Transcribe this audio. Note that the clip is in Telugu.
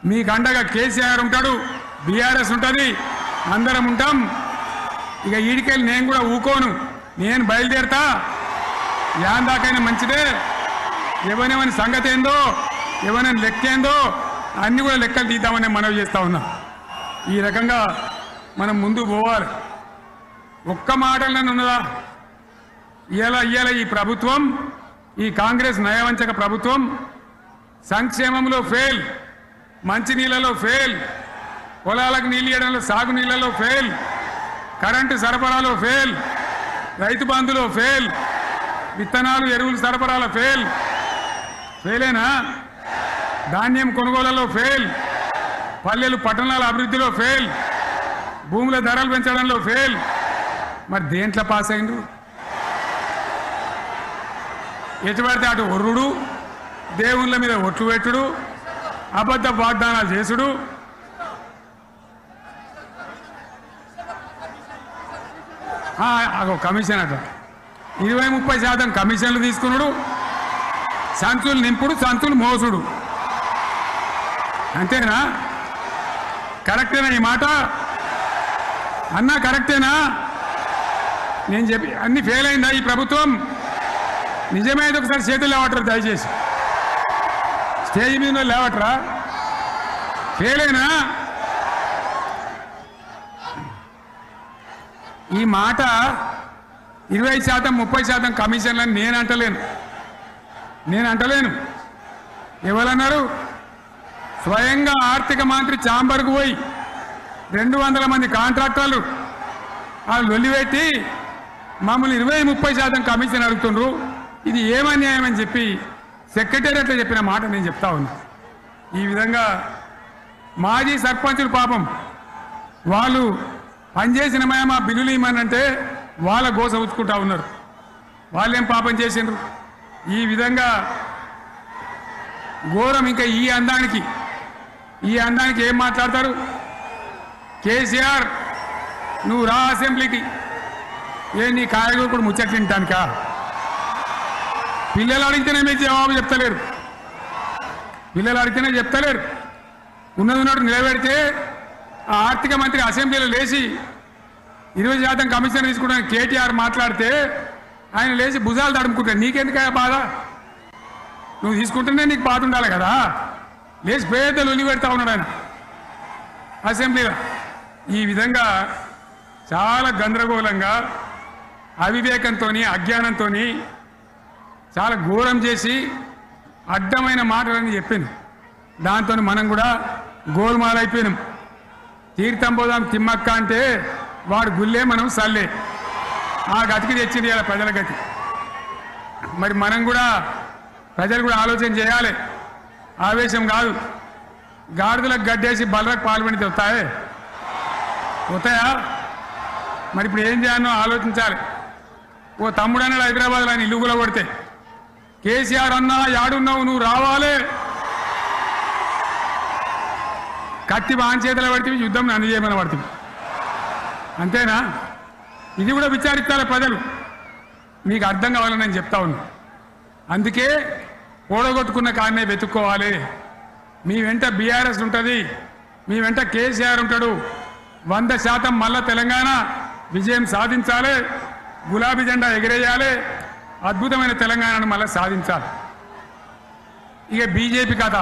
మీ గండగా కేసీఆర్ ఉంటాడు, బీఆర్ఎస్ ఉంటుంది, అందరం ఉంటాం. ఇక ఈడికెళ్ళి నేను కూడా ఊకోను, నేను బయలుదేరతా. యాందాకైనా మంచిదే. ఎవరెవరి సంగతి ఏందో, ఎవరైనా లెక్కేందో అన్ని కూడా లెక్కలు తీద్దామని మనవి చేస్తా ఉన్నా. ఈ రకంగా మనం ముందు పోవాలి. ఒక్క మాటలనే ఉన్నదా? ఇవాళ ఈ ప్రభుత్వం, ఈ కాంగ్రెస్ నయవంచక ప్రభుత్వం సంక్షేమంలో ఫెయిల్, మంచినీళ్ళలో ఫెయిల్, పొలాలకు నీళ్ళు ఇవ్వడంలో, సాగునీళ్ళలో ఫెయిల్, కరెంటు సరఫరాలో ఫెయిల్, రైతు బంధులో ఫెయిల్, విత్తనాలు ఎరువులు సరఫరాలో ఫెయిలేనా? ధాన్యం కొనుగోళ్లలో ఫెయిల్, పల్లెలు పట్టణాల అభివృద్ధిలో ఫెయిల్, భూముల ధరలు పెంచడంలో ఫెయిల్. మరి దేంట్లో పాస్ అయిండు? ఎటుపడితే అటు ఒర్రుడు, దేవుళ్ళ మీద ఒట్లు పెట్టుడు, అబద్ధ వాగ్దానాలు చేసుడు, కమిషన్ అట 20-30% కమిషన్లు తీసుకున్నాడు, సంచులు నింపుడు, సంచులు మోసుడు. అంతేనా? కరెక్టేనా ఈ మాట అన్నా? కరెక్టేనా? నేను చెప్పి అన్ని ఫెయిల్ అయిందా ఈ ప్రభుత్వం? నిజమైతే ఒకసారి చేతులు లేవట్రా, దయచేసి స్టేజ్ మీద లేవట్రా. ఫెయిల్ అయినా ఈ మాట 20%-30% కమిషన్లని నేను అంటలేను. ఎవరన్నారు? స్వయంగా ఆర్థిక మంత్రి ఛాంబర్కు పోయి 200 మంది కాంట్రాక్టర్లు వాళ్ళు లొల్లిపెట్టి మమ్మల్ని 20-30% కమిషన్ అడుగుతుండ్రు, ఇది ఏమన్యాయం అని చెప్పి సెక్రటేరియట్లో చెప్పిన మాట నేను చెప్తా ఉన్నా. ఈ విధంగా మాజీ సర్పంచులు పాపం వాళ్ళు పనిచేసిన మా బిల్లులు ఇవ్వమనంటే వాళ్ళ గోస ఉచ్చుకుంటా ఉన్నారు. వాళ్ళేం పాపం చేసిండ్రు? ఈ విధంగా ఘోరం. ఇంకా ఈ అందానికి ఏం మాట్లాడతారు? కేసీఆర్ నువ్వు రా అసెంబ్లీకి, నీ కాయగూరు కూడా ముచ్చట్లు తింటానికా? పిల్లలు అడిగితేనే మీరు జవాబు చెప్తలేరు. ఉన్నట్టు నిలబెడితే ఆ ఆర్థిక మంత్రి అసెంబ్లీలో లేచి 20% కమిషన్ తీసుకుంటాను కేటీఆర్ మాట్లాడితే ఆయన లేచి భుజాలు తడుముకుంటాడు. నీకెందుకయ్యా బాధ? నువ్వు తీసుకుంటేనే నీకు బాధ ఉండాలి కదా. లేచి పేదలు ఉల్లి పెడతా ఉన్నాడు ఆయన అసెంబ్లీలో. ఈ విధంగా చాలా గందరగోళంగా, అవివేకంతో, అజ్ఞానంతో చాలా ఘోరం చేసి అడ్డమైన మాటలని చెప్పింది. దాంతో మనం కూడా గోల్మాలైపోయినాం. తీర్థం పోదాం తిమ్మక్క అంటే వాడు గుల్లే, మనం సల్లే. ఆ గతికి తెచ్చింది ఇలా ప్రజల గతి. మరి మనం కూడా, ప్రజలు కూడా ఆలోచన చేయాలి. ఆవేశం కాదు. గాడిదలకు గడ్డేసి బలరకు పాల్పడితే వస్తాయా? మరి ఇప్పుడు ఏం చేయాలో ఆలోచించాలి. ఓ తమ్ముడు అన్నాడు హైదరాబాద్లో, ఆయన ఇల్లు కూడా కొడితే, కేసీఆర్ అన్నా యాడున్నావు, నువ్వు రావాలి, కత్తి బాంచేతలు పడితే యుద్ధం నన్ను చేయమని పడుతుంది. అంతేనా? ఇది కూడా విచారిస్తారు ప్రజలు. మీకు అర్థం కావాలని నేను చెప్తా ఉన్నా. అందుకే ఓడగొట్టుకున్న కారణే వెతుక్కోవాలి. మీ వెంట బీఆర్ఎస్ ఉంటుంది, మీ వెంట కేసీఆర్ ఉంటాడు. 100% మళ్ళా తెలంగాణ విజయం సాధించాలి, గులాబీ జెండా ఎగిరేయాలి, అద్భుతమైన తెలంగాణను మళ్ళీ సాధించాలి. ఇక బీజేపీ కథ